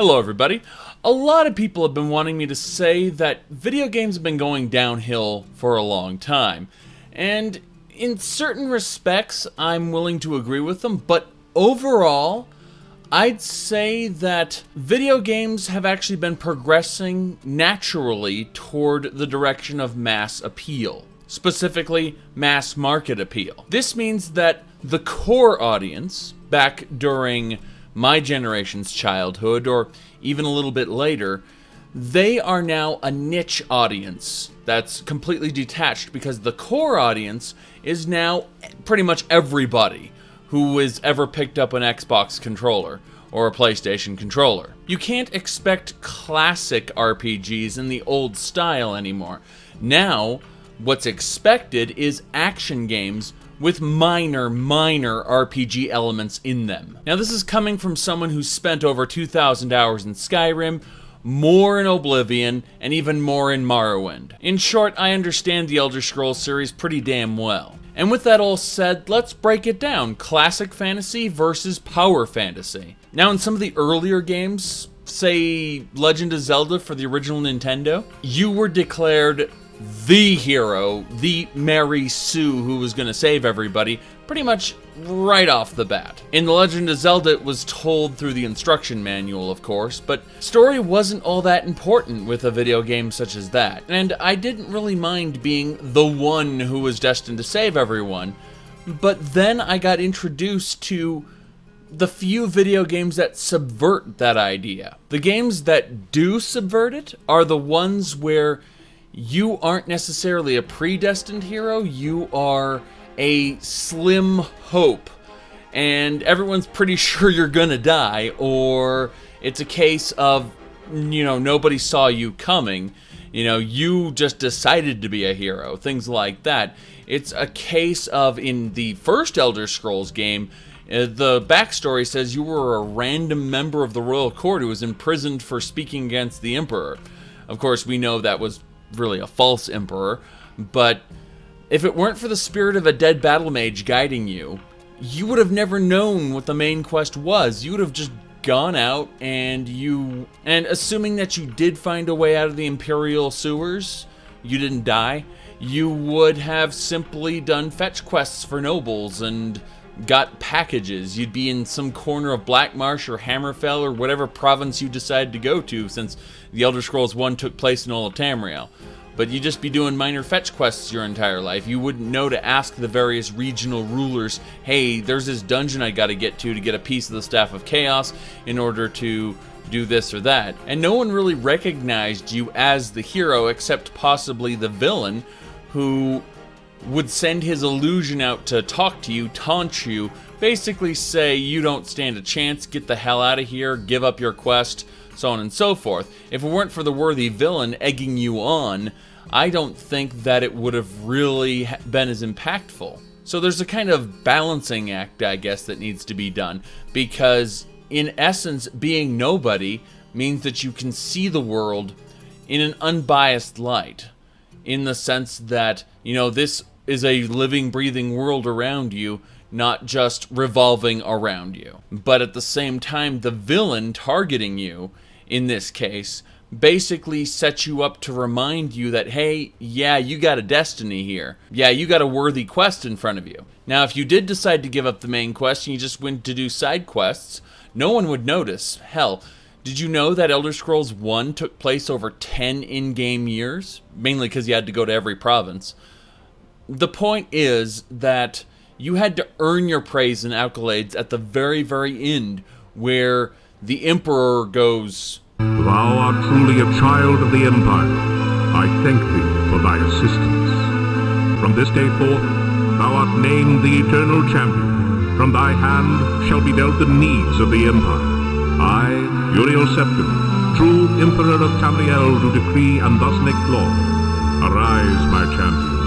Hello everybody. A lot of people have been wanting me to say that video games have been going downhill for a long time. And in certain respects, I'm willing to agree with them, but overall, I'd say that video games have actually been progressing naturally toward the direction of mass appeal. Specifically, mass market appeal. This means that the core audience, back during my generation's childhood, or even a little bit later, they are now a niche audience that's completely detached, because the core audience is now pretty much everybody who has ever picked up an Xbox controller or a PlayStation controller. You can't expect classic RPGs in the old style anymore. Now, what's expected is action games with minor RPG elements in them. Now, this is coming from someone who's spent over 2,000 hours in Skyrim, more in Oblivion, and even more in Morrowind. In short, I understand the Elder Scrolls series pretty damn well. And with that all said, let's break it down. Classic fantasy versus power fantasy. Now, in some of the earlier games, say Legend of Zelda for the original Nintendo, you were declared the hero, the Marty Sue who was going to save everybody, pretty much right off the bat. In The Legend of Zelda, it was told through the instruction manual, of course, but story wasn't all that important with a video game such as that, and I didn't really mind being the one who was destined to save everyone. But then I got introduced to the few video games that subvert that idea. The games that do subvert it are the ones where you aren't necessarily a predestined hero, you are a slim hope, and everyone's pretty sure you're gonna die, or it's a case of, nobody saw you coming, you just decided to be a hero, things like that. It's a case of, in the first Elder Scrolls game, the backstory says you were a random member of the royal court who was imprisoned for speaking against the emperor. Of course, we know that was really a false emperor, but if it weren't for the spirit of a dead battle mage guiding you, you would have never known what the main quest was. You would have just gone out and assuming that you did find a way out of the imperial sewers, you didn't die, you would have simply done fetch quests for nobles and got packages. You'd be in some corner of Black Marsh or Hammerfell or whatever province you decided to go to, since the Elder Scrolls 1 took place in Old Tamriel. But you'd just be doing minor fetch quests your entire life. You wouldn't know to ask the various regional rulers, hey, there's this dungeon I gotta get to get a piece of the Staff of Chaos in order to do this or that. And no one really recognized you as the hero, except possibly the villain, who would send his illusion out to talk to you, taunt you, basically say you don't stand a chance, get the hell out of here, give up your quest, so on and so forth. If it weren't for the worthy villain egging you on, I don't think that it would have really been as impactful. So there's a kind of balancing act, I guess, that needs to be done, because in essence, being nobody means that you can see the world in an unbiased light, in the sense that, this is a living, breathing world around you, not just revolving around you. But at the same time, the villain targeting you, in this case, basically sets you up to remind you that, hey, yeah, you got a destiny here. Yeah, you got a worthy quest in front of you. Now, if you did decide to give up the main quest and you just went to do side quests, no one would notice. Hell, did you know that Elder Scrolls 1 took place over 10 in-game years? Mainly because you had to go to every province. The point is that you had to earn your praise and accolades at the very, very end, where the Emperor goes, "Thou art truly a child of the Empire. I thank thee for thy assistance. From this day forth, thou art named the Eternal Champion. From thy hand shall be dealt the needs of the Empire. I, Uriel Septim, true Emperor of Tamriel, do decree and thus make law. Arise, my champion,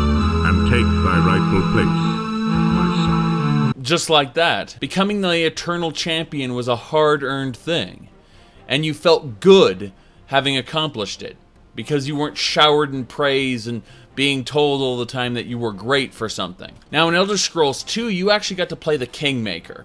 and take thy rightful place at my side." Just like that. Becoming the Eternal Champion was a hard-earned thing. And you felt good having accomplished it, because you weren't showered in praise and being told all the time that you were great for something. Now, in Elder Scrolls 2, you actually got to play the Kingmaker.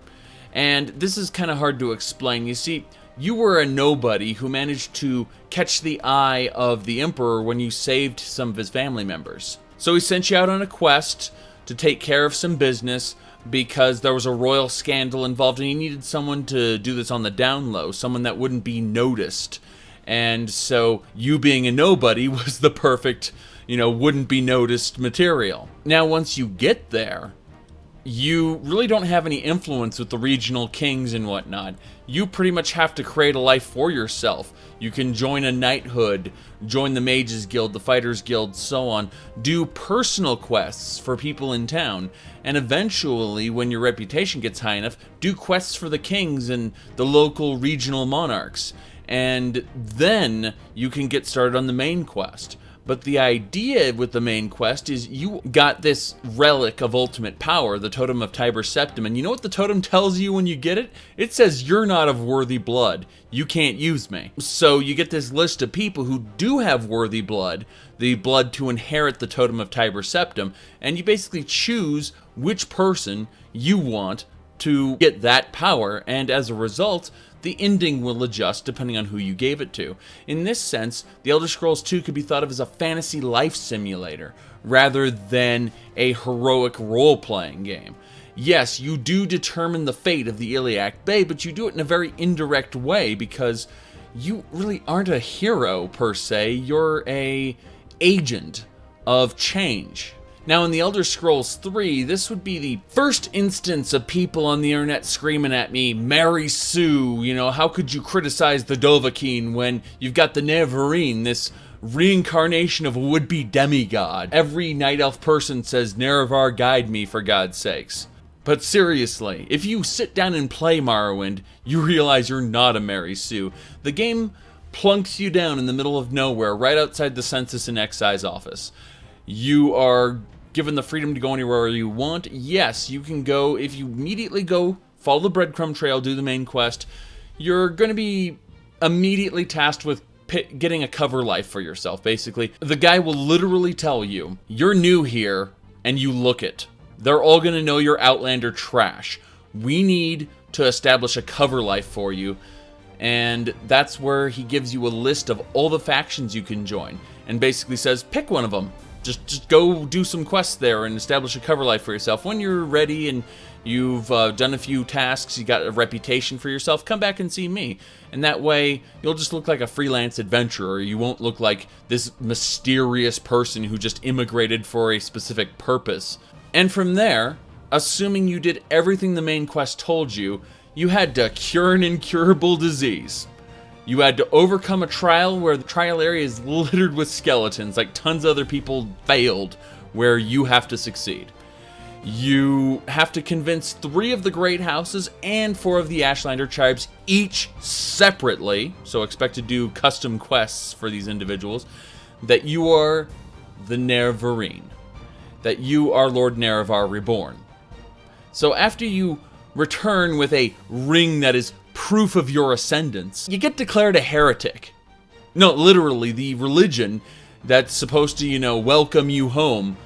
And this is kind of hard to explain. You see, You were a nobody who managed to catch the eye of the Emperor when you saved some of his family members. So he sent you out on a quest to take care of some business because there was a royal scandal involved and he needed someone to do this on the down low, someone that wouldn't be noticed. And so you being a nobody was the perfect, wouldn't be noticed material. Now, once you get there, you really don't have any influence with the regional kings and whatnot. You pretty much have to create a life for yourself. You can join a knighthood, join the Mages Guild, the Fighters Guild, so on. Do personal quests for people in town. And eventually, when your reputation gets high enough, do quests for the kings and the local regional monarchs. And then you can get started on the main quest. But the idea with the main quest is you got this relic of ultimate power, the Totem of Tiber Septim, and you know what the totem tells you when you get it? It says you're not of worthy blood. You can't use me. So you get this list of people who do have worthy blood, the blood to inherit the Totem of Tiber Septim, and you basically choose which person you want to get that power, and as a result, the ending will adjust depending on who you gave it to. In this sense, The Elder Scrolls 2 could be thought of as a fantasy life simulator, rather than a heroic role-playing game. Yes, you do determine the fate of the Iliac Bay, but you do it in a very indirect way, because you really aren't a hero, per se. You're a agent of change. Now, in The Elder Scrolls 3, this would be the first instance of people on the internet screaming at me, Marty Sue, how could you criticize the Dovahkiin when you've got the Nerevarine, this reincarnation of a would-be demigod? Every Night Elf person says, Nerevar guide me, for God's sakes. But seriously, if you sit down and play Morrowind, you realize you're not a Marty Sue. The game plunks you down in the middle of nowhere, right outside the Census and Excise office. You are given the freedom to go anywhere you want. Yes, you can go, if you immediately go, follow the breadcrumb trail, do the main quest, you're going to be immediately tasked with getting a cover life for yourself, basically. The guy will literally tell you, you're new here, and you look it. They're all going to know you're Outlander trash. We need to establish a cover life for you, and that's where he gives you a list of all the factions you can join, and basically says, pick one of them. Just go do some quests there and establish a cover life for yourself. When you're ready and you've done a few tasks, you got a reputation for yourself, come back and see me. And that way, you'll just look like a freelance adventurer. You won't look like this mysterious person who just immigrated for a specific purpose. And from there, assuming you did everything the main quest told you, you had to cure an incurable disease. You had to overcome a trial where the trial area is littered with skeletons, like tons of other people failed, where you have to succeed. You have to convince 3 of the Great Houses and 4 of the Ashlander tribes, each separately, so expect to do custom quests for these individuals, that you are the Nerevarine, that you are Lord Nerevar Reborn. So after you return with a ring that is proof of your ascendance, you get declared a heretic. No, literally, the religion that's supposed to, welcome you home,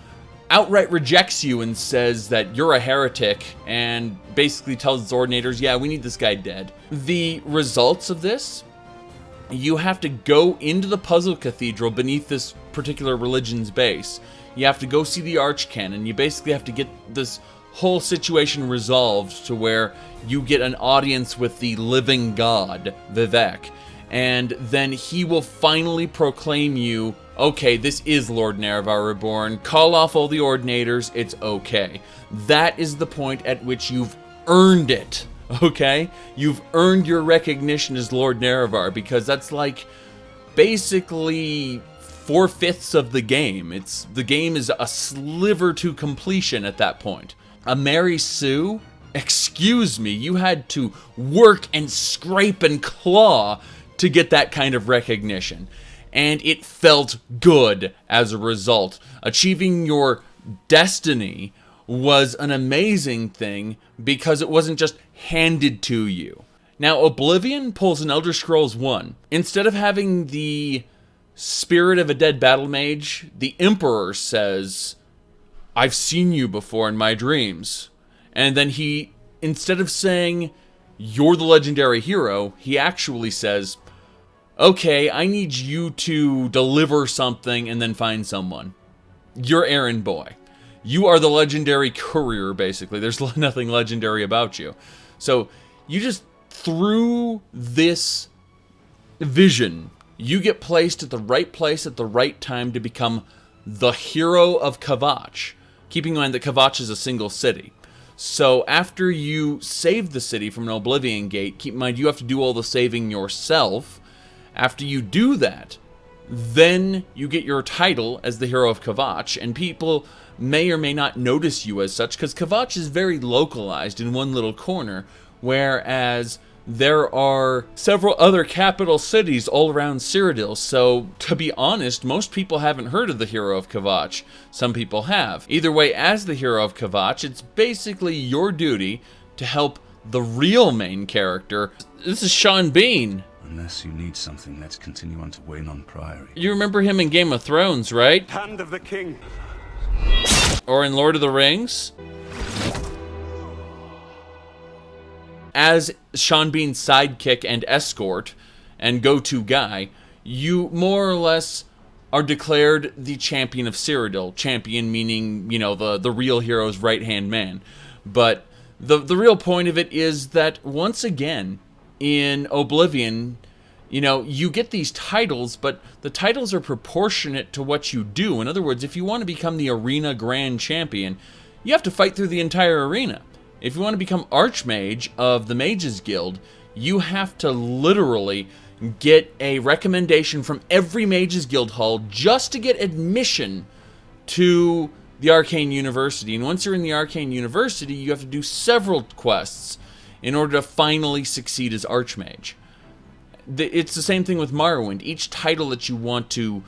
outright rejects you and says that you're a heretic, and basically tells its ordinators, yeah, we need this guy dead. The results of this, you have to go into the puzzle cathedral beneath this particular religion's base. You have to go see the archcanon. You basically have to get this whole situation resolved to where you get an audience with the living god, Vivek, and then he will finally proclaim you, okay, this is Lord Nerevar Reborn, call off all the ordinators, it's okay. That is the point at which you've earned it, okay? You've earned your recognition as Lord Nerevar, because that's like basically 4/5 of the game. The game is a sliver to completion at that point. A Marty Sue? Excuse me, you had to work and scrape and claw to get that kind of recognition. And it felt good as a result. Achieving your destiny was an amazing thing because it wasn't just handed to you. Now, Oblivion pulls an Elder Scrolls 1. Instead of having the spirit of a dead battle mage, the Emperor says, I've seen you before in my dreams. And then he, instead of saying, you're the legendary hero, he actually says, okay, I need you to deliver something and then find someone. You're errand boy. You are the legendary courier, basically. There's nothing legendary about you. So you just, through this vision, you get placed at the right place at the right time to become the hero of Kvatch. Keeping in mind that Kvatch is a single city. So after you save the city from an Oblivion gate, keep in mind you have to do all the saving yourself. After you do that, then you get your title as the hero of Kvatch, and people may or may not notice you as such, because Kvatch is very localized in one little corner, whereas there are several other capital cities all around Cyrodiil. So, to be honest, most people haven't heard of the hero of Kvatch. Some people have. Either way, as the hero of Kvatch, it's basically your duty to help the real main character. This is Sean Bean. Unless you need something, let's continue on to Waynon Priory. You remember him in Game of Thrones, right? Hand of the King. Or in Lord of the Rings? As Sean Bean's sidekick and escort and go-to guy, you more or less are declared the champion of Cyrodiil. Champion meaning, you know, the real hero's right-hand man. But the real point of it is that, once again, in Oblivion, you know, you get these titles, but the titles are proportionate to what you do. In other words, if you want to become the Arena Grand Champion, you have to fight through the entire arena. If you want to become Archmage of the Mages Guild, you have to literally get a recommendation from every Mages Guild hall just to get admission to the Arcane University. And once you're in the Arcane University, you have to do several quests in order to finally succeed as Archmage. It's the same thing with Morrowind. Each title that you want to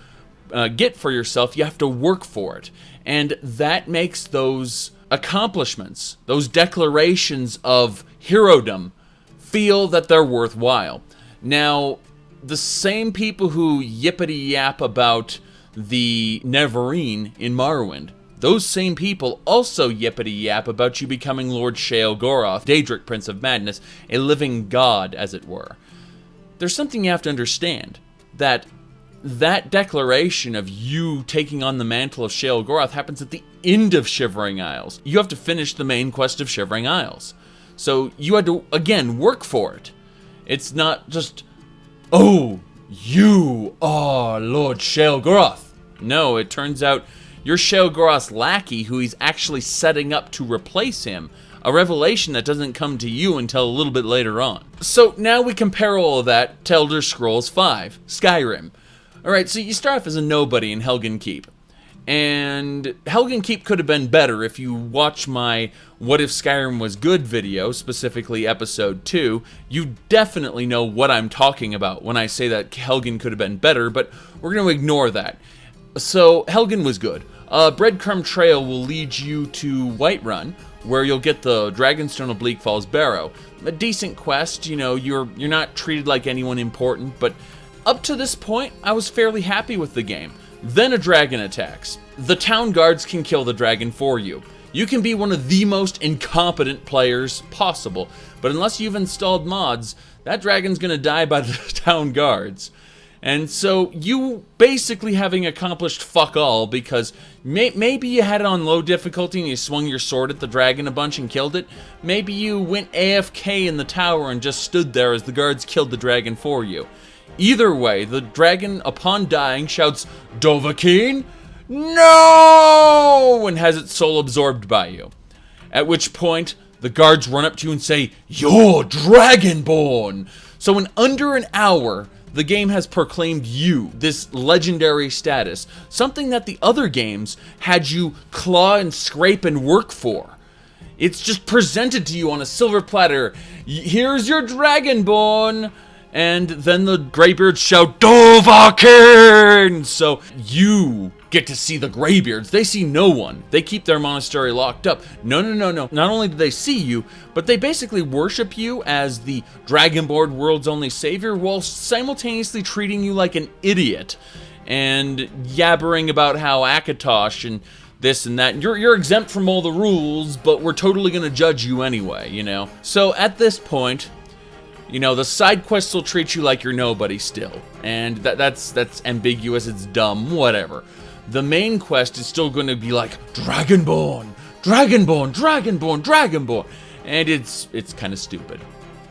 get for yourself, you have to work for it. And that makes those accomplishments, those declarations of herodom, feel that they're worthwhile. Now, the same people who yippity-yap about the Nerevarine in Morrowind, those same people also yippity-yap about you becoming Lord Sheol-Goroth, Daedric, Prince of Madness, a living god, as it were. There's something you have to understand, that declaration of you taking on the mantle of Sheol-Goroth happens at the end of Shivering Isles. You have to finish the main quest of Shivering Isles. So you had to, again, work for it. It's not just, oh, you are Lord Sheol-Goroth. No, it turns out you're Sheol-Goroth's lackey who he's actually setting up to replace him. A revelation that doesn't come to you until a little bit later on. So now we compare all of that to Elder Scrolls V, Skyrim. Alright, so you start off as a nobody in Helgen Keep. And Helgen Keep could have been better if you watch my What If Skyrim Was Good video, specifically episode 2. You definitely know what I'm talking about when I say that Helgen could have been better, but we're going to ignore that. So, Helgen was good. A breadcrumb trail will lead you to Whiterun, where you'll get the Dragonstone of Bleak Falls Barrow. A decent quest, you know, you're not treated like anyone important, but up to this point, I was fairly happy with the game. Then a dragon attacks. The town guards can kill the dragon for you. You can be one of the most incompetent players possible, but unless you've installed mods, that dragon's gonna die by the town guards. And so you basically having accomplished fuck all, because maybe you had it on low difficulty and you swung your sword at the dragon a bunch and killed it. Maybe you went AFK in the tower and just stood there as the guards killed the dragon for you. Either way, the dragon, upon dying, shouts, "Dovahkiin, no!" and has its soul absorbed by you. At which point, the guards run up to you and say, "You're Dragonborn!" So in under an hour, the game has proclaimed you this legendary status, something that the other games had you claw and scrape and work for. It's just presented to you on a silver platter. Here's your Dragonborn! And then the Greybeards shout, "Dovahkiin!" So you get to see the Greybeards. They see no one. They keep their monastery locked up. No. Not only do they see you, but they basically worship you as the Dragonborn world's only savior, while simultaneously treating you like an idiot and yabbering about how Akatosh and this and that. And you're exempt from all the rules, but we're totally going to judge you anyway, you know? So at this point, you know, the side quests will treat you like you're nobody still. And that's ambiguous, it's dumb, whatever. The main quest is still going to be like, Dragonborn, Dragonborn, Dragonborn, Dragonborn. And it's kind of stupid.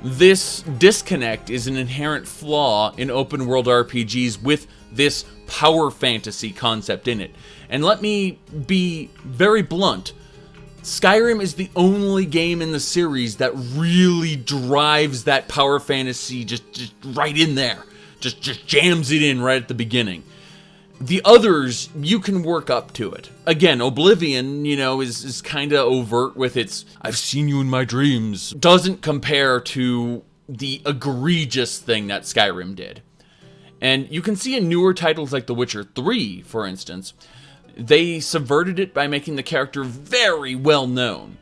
This disconnect is an inherent flaw in open world RPGs with this power fantasy concept in it. And let me be very blunt. Skyrim is the only game in the series that really drives that power fantasy just right in there. Just jams it in right at the beginning. The others, you can work up to it. Again, Oblivion, you know, is kind of overt with its, I've seen you in my dreams. Doesn't compare to the egregious thing that Skyrim did. And you can see in newer titles like The Witcher 3, for instance, they subverted it by making the character very well known,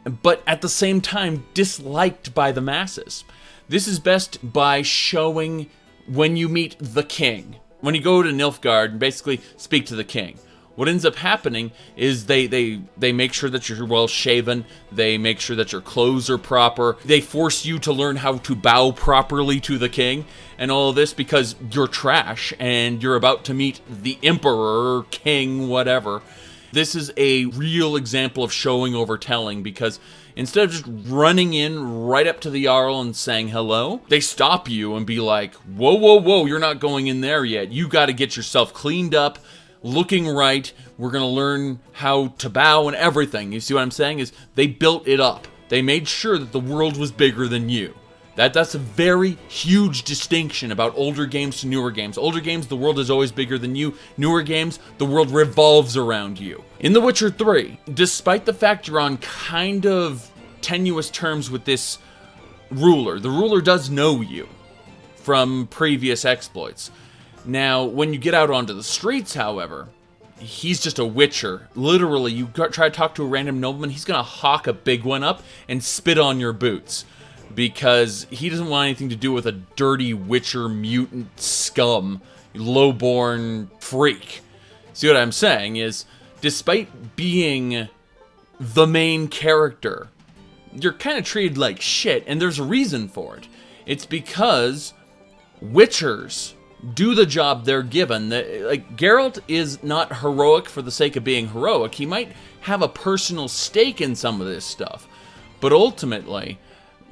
but at the same time disliked by the masses. This is best by showing when you meet the king. When you go to Nilfgaard and basically speak to the king, what ends up happening is they make sure that you're well shaven, they make sure that your clothes are proper, they force you to learn how to bow properly to the king, and all of this because you're trash and you're about to meet the emperor, king, whatever. This is a real example of showing over telling, because instead of just running in right up to the Jarl and saying hello, they stop you and be like, whoa, whoa, whoa, you're not going in there yet. You got to get yourself cleaned up, looking right. We're going to learn how to bow and everything. You see what I'm saying? Is they built it up. They made sure that the world was bigger than you. That's a very huge distinction about older games to newer games. Older games, the world is always bigger than you. Newer games, the world revolves around you. In The Witcher 3, despite the fact you're on kind of tenuous terms with this ruler, the ruler does know you from previous exploits. Now, when you get out onto the streets, however, he's just a witcher. Literally, you try to talk to a random nobleman, he's gonna hawk a big one up and spit on your boots, because he doesn't want anything to do with a dirty witcher mutant scum, lowborn freak. See what I'm saying is, despite being the main character, you're kind of treated like shit, and there's a reason for it. It's because witchers do the job they're given. Like, Geralt is not heroic for the sake of being heroic. He might have a personal stake in some of this stuff, but ultimately,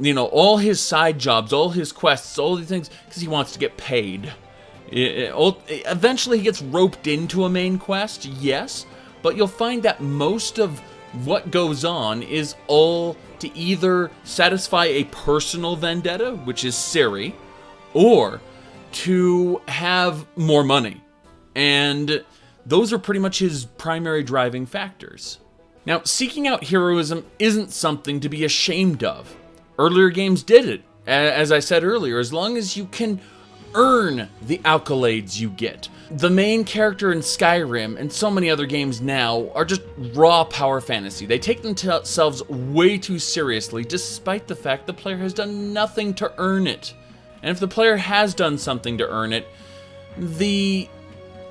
you know, all his side jobs, all his quests, all these things, because he wants to get paid. Eventually he gets roped into a main quest, yes, but you'll find that most of what goes on is all to either satisfy a personal vendetta, which is Ciri, or to have more money. And those are pretty much his primary driving factors. Now, seeking out heroism isn't something to be ashamed of. Earlier games did it, as I said earlier, as long as you can earn the accolades you get. The main character in Skyrim and so many other games now are just raw power fantasy. They take themselves way too seriously, despite the fact the player has done nothing to earn it. And if the player has done something to earn it, the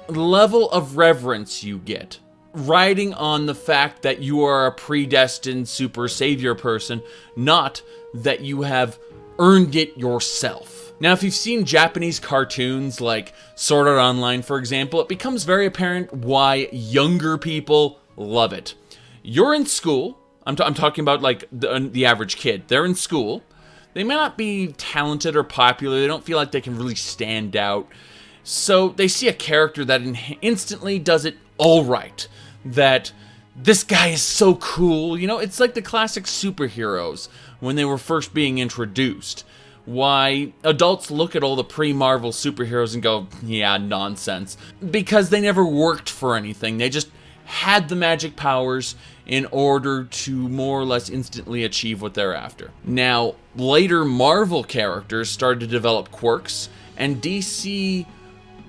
level of reverence you get, riding on the fact that you are a predestined super savior person, not that you have earned it yourself. Now, if you've seen Japanese cartoons like Sword Art Online, for example, it becomes very apparent why younger people love it. You're in school. I'm talking about like the average kid. They're in school. They may not be talented or popular. They don't feel like they can really stand out. So they see a character that instantly does it all right. That this guy is so cool. You know, it's like the classic superheroes when they were first being introduced. Why adults look at all the pre-Marvel superheroes and go, yeah, nonsense. Because they never worked for anything. They just had the magic powers in order to more or less instantly achieve what they're after. Now, later Marvel characters started to develop quirks, and DC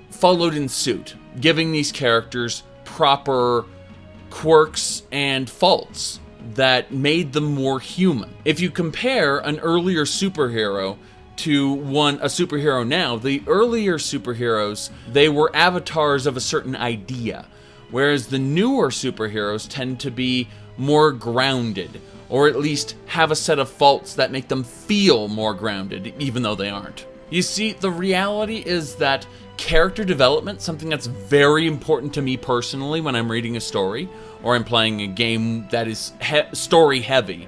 followed in suit, giving these characters proper quirks and faults that made them more human. If you compare an earlier superhero to a superhero now, the earlier superheroes, they were avatars of a certain idea, whereas the newer superheroes tend to be more grounded, or at least have a set of faults that make them feel more grounded, even though they aren't. You see, the reality is that character development, something that's very important to me personally when I'm reading a story, or I'm playing a game that is story heavy,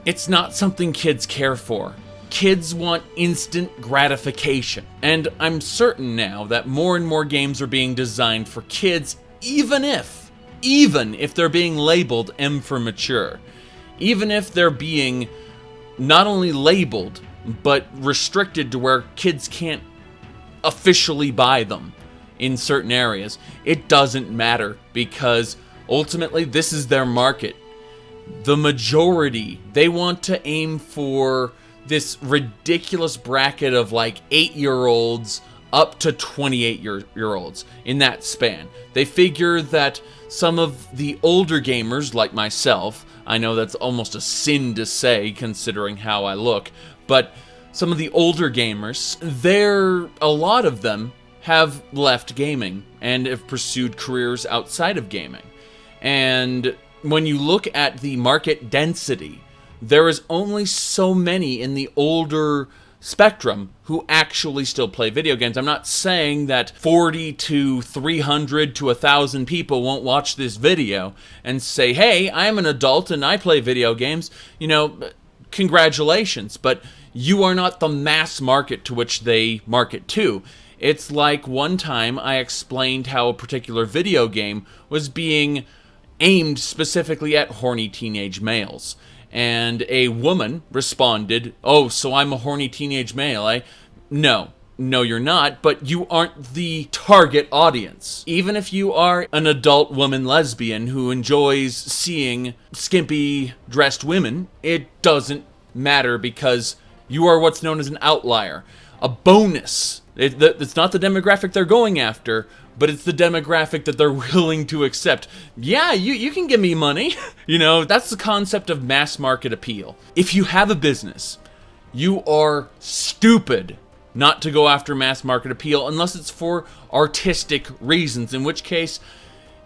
it's not something kids care for. Kids want instant gratification. And I'm certain now that more and more games are being designed for kids, even if they're being labeled M for mature. Even if they're being not only labeled, but restricted to where kids can't officially buy them in certain areas. It doesn't matter, because ultimately this is their market. The majority, they want to aim for this ridiculous bracket of like 8-year-olds up to 28-year-olds in that span. They figure that some of the older gamers, like myself, I know that's almost a sin to say considering how I look, but some of the older gamers, a lot of them have left gaming and have pursued careers outside of gaming. And when you look at the market density, there is only so many in the older spectrum who actually still play video games. I'm not saying that 40 to 300 to 1,000 people won't watch this video and say, hey, I'm an adult and I play video games. You know, congratulations, but you are not the mass market to which they market to. It's like one time I explained how a particular video game was being aimed specifically at horny teenage males. And a woman responded, oh, so I'm a horny teenage male, eh? No, you're not, but you aren't the target audience. Even if you are an adult woman lesbian who enjoys seeing skimpy dressed women, it doesn't matter, because you are what's known as an outlier, a bonus. It's not the demographic they're going after, but it's the demographic that they're willing to accept. Yeah, you can give me money. You know, that's the concept of mass market appeal. If you have a business, you are stupid not to go after mass market appeal unless it's for artistic reasons, in which case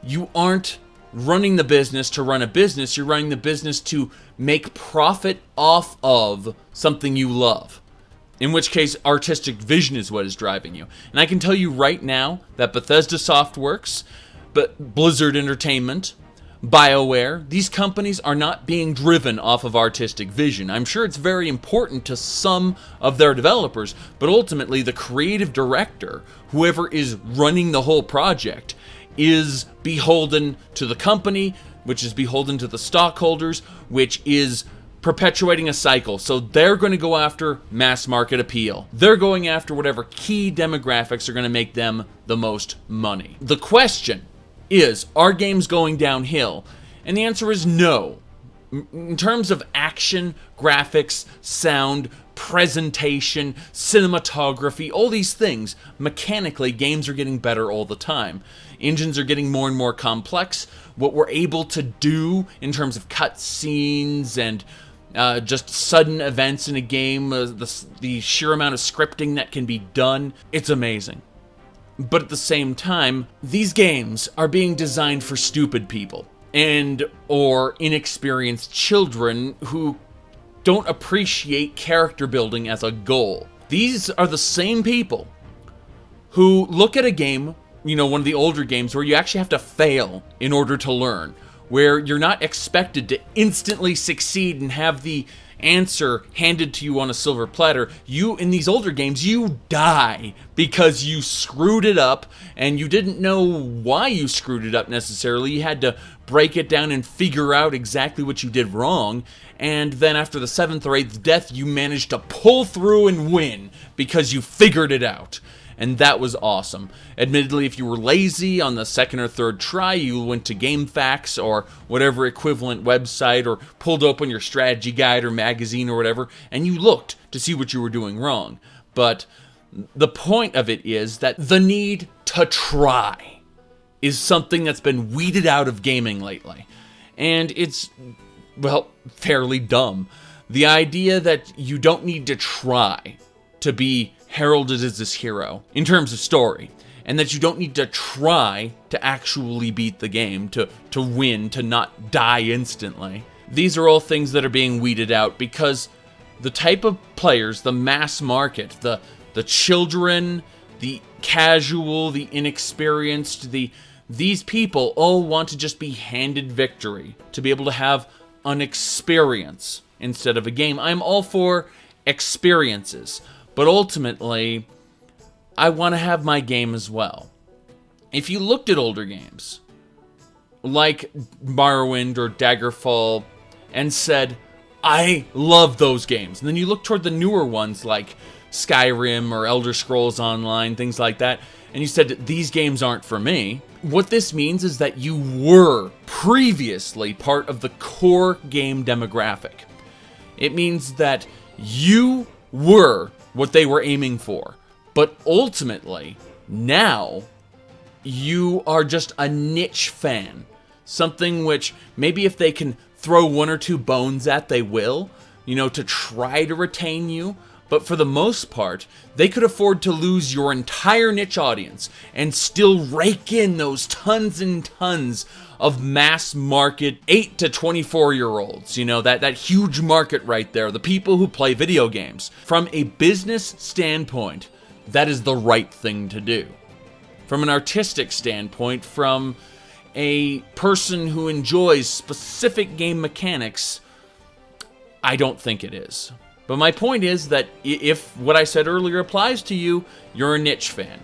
you aren't running the business to run a business, you're running the business to make profit off of something you love. In which case, artistic vision is what is driving you. And I can tell you right now that Bethesda Softworks, but Blizzard Entertainment, BioWare, these companies are not being driven off of artistic vision. I'm sure it's very important to some of their developers, but ultimately the creative director, whoever is running the whole project, is beholden to the company, which is beholden to the stockholders, which is perpetuating a cycle. So they're going to go after mass market appeal. They're going after whatever key demographics are going to make them the most money. The question is, are games going downhill? And the answer is no. In terms of action, graphics, sound, presentation, cinematography, all these things, mechanically, games are getting better all the time. Engines are getting more and more complex. What we're able to do in terms of cutscenes and just sudden events in a game, the sheer amount of scripting that can be done, it's amazing. But at the same time, these games are being designed for stupid people and or inexperienced children who don't appreciate character building as a goal. These are the same people who look at a game, you know, one of the older games where you actually have to fail in order to learn, where you're not expected to instantly succeed and have the answer handed to you on a silver platter. In these older games, you die because you screwed it up, and you didn't know why you screwed it up necessarily. You had to break it down and figure out exactly what you did wrong, and then after the 7th or 8th death, you managed to pull through and win because you figured it out. And that was awesome. Admittedly, if you were lazy on the 2nd or 3rd try, you went to GameFAQs or whatever equivalent website, or pulled open your strategy guide or magazine or whatever, and you looked to see what you were doing wrong. But the point of it is that the need to try is something that's been weeded out of gaming lately. And it's, well, fairly dumb. The idea that you don't need to try to be heralded as this hero in terms of story. and that you don't need to try to actually beat the game, to win, to not die instantly. These are all things that are being weeded out because the type of players, the mass market, the children, the casual, the inexperienced, these people all want to just be handed victory, to be able to have an experience instead of a game. I'm all for experiences, but ultimately, I want to have my game as well. If you looked at older games, like Morrowind or Daggerfall, and said, I love those games, and then you look toward the newer ones like Skyrim or Elder Scrolls Online, things like that, and you said, these games aren't for me, what this means is that you were previously part of the core game demographic. It means that you were what they were aiming for. But ultimately, now, you are just a niche fan. Something which, maybe if they can throw one or two bones at, they will, to try to retain you. But for the most part, they could afford to lose your entire niche audience and still rake in those tons and tons of mass market 8 to 24-year-olds. That huge market right there, the people who play video games. From a business standpoint, that is the right thing to do. From an artistic standpoint, from a person who enjoys specific game mechanics, I don't think it is. But my point is that if what I said earlier applies to you, you're a niche fan.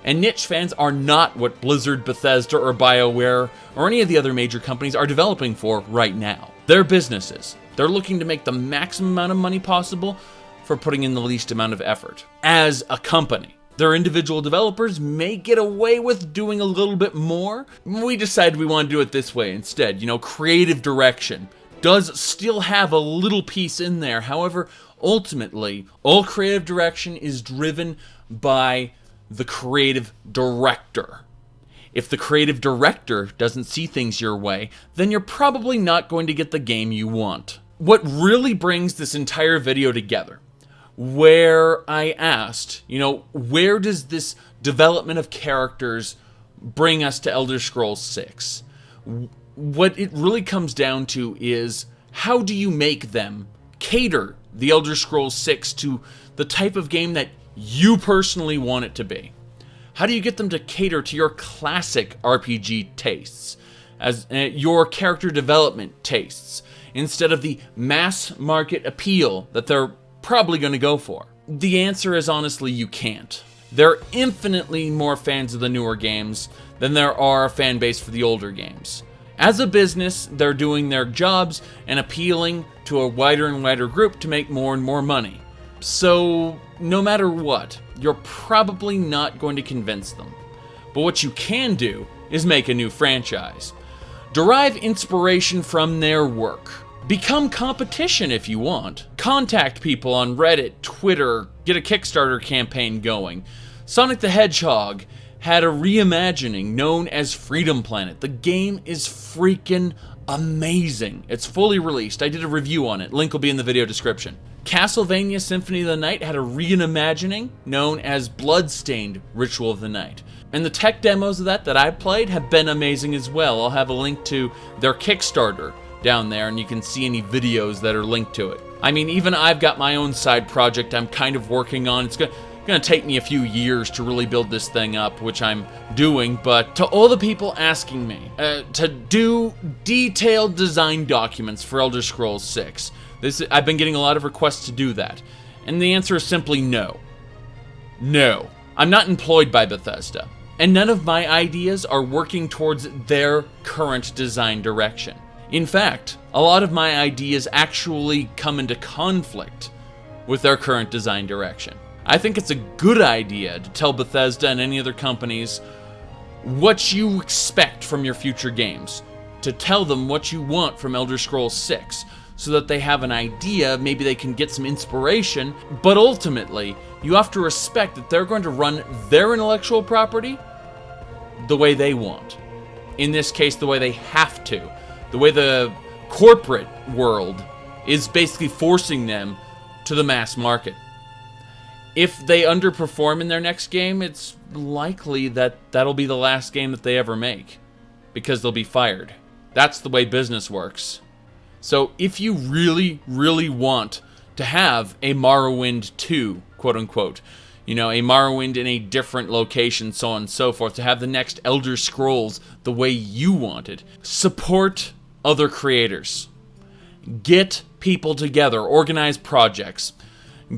And niche fans are not what Blizzard, Bethesda, or BioWare, or any of the other major companies are developing for right now. They're businesses. They're looking to make the maximum amount of money possible for putting in the least amount of effort. As a company, their individual developers may get away with doing a little bit more. We decided we want to do it this way instead. Creative direction does still have a little piece in there. However, ultimately, all creative direction is driven by the creative director. If the creative director doesn't see things your way, then you're probably not going to get the game you want. What really brings this entire video together, where I asked, where does this development of characters bring us to Elder Scrolls 6? What it really comes down to is, how do you make them cater the Elder Scrolls 6 to the type of game that you personally want it to be? How do you get them to cater to your classic RPG tastes, as your character development tastes, instead of the mass market appeal that they're probably going to go for? The answer is honestly, you can't. There are infinitely more fans of the newer games than there are a fan base for the older games. As a business, they're doing their jobs and appealing to a wider and wider group to make more and more money. So, no matter what, you're probably not going to convince them. But what you can do is make a new franchise. Derive inspiration from their work. Become competition if you want. Contact people on Reddit, Twitter, get a Kickstarter campaign going. Sonic the Hedgehog had a reimagining known as Freedom Planet. The game is freaking amazing. It's fully released. I did a review on it. Link will be in the video description. Castlevania Symphony of the Night had a reimagining known as Bloodstained Ritual of the Night. And the tech demos of that I played have been amazing as well. I'll have a link to their Kickstarter down there, and you can see any videos that are linked to it. I mean, even I've got my own side project I'm kind of working on. It's going to take me a few years to really build this thing up, which I'm doing. But to all the people asking me to do detailed design documents for Elder Scrolls 6, I've been getting a lot of requests to do that. And the answer is simply no. No. I'm not employed by Bethesda. And none of my ideas are working towards their current design direction. In fact, a lot of my ideas actually come into conflict with their current design direction. I think it's a good idea to tell Bethesda and any other companies what you expect from your future games. To tell them what you want from Elder Scrolls 6, so that they have an idea, maybe they can get some inspiration, but ultimately, you have to respect that they're going to run their intellectual property the way they want. In this case, the way they have to. The way the corporate world is basically forcing them to the mass market. if they underperform in their next game, it's likely that that'll be the last game that they ever make, because they'll be fired. That's the way business works. So if you really, really want to have a Morrowind 2, quote unquote, you know, a Morrowind in a different location, so on and so forth, to have the next Elder Scrolls the way you want it, support other creators. Get people together, organize projects.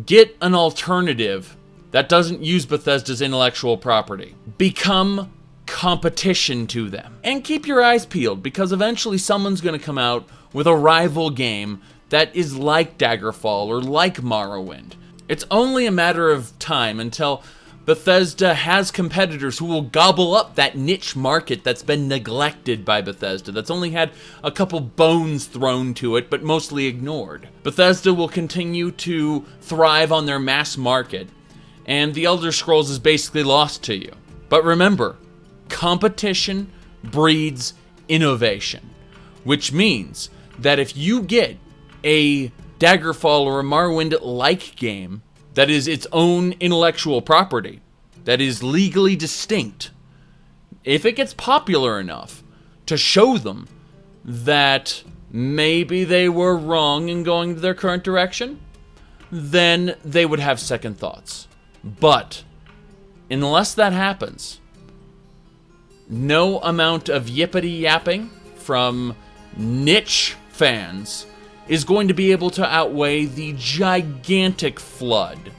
Get an alternative that doesn't use Bethesda's intellectual property. Become competition to them. And keep your eyes peeled, because eventually someone's going to come out with a rival game that is like Daggerfall or like Morrowind. It's only a matter of time until Bethesda has competitors who will gobble up that niche market that's been neglected by Bethesda, that's only had a couple bones thrown to it, but mostly ignored. Bethesda will continue to thrive on their mass market, and the Elder Scrolls is basically lost to you. But remember, competition breeds innovation, which means that if you get a Daggerfall or a Morrowind-like game that is its own intellectual property, that is legally distinct, if it gets popular enough to show them that maybe they were wrong in going to their current direction, then they would have second thoughts. But unless that happens, no amount of yippity-yapping from niche fans is going to be able to outweigh the gigantic flood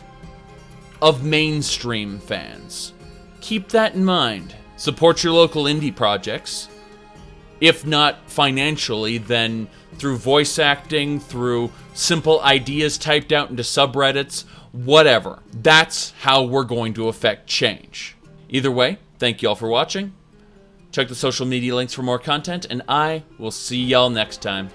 of mainstream fans. Keep that in mind. Support your local indie projects. If not financially, then through voice acting, through simple ideas typed out into subreddits, whatever. That's how we're going to affect change. Either way, thank you all for watching. Check the social media links for more content, and I will see y'all next time.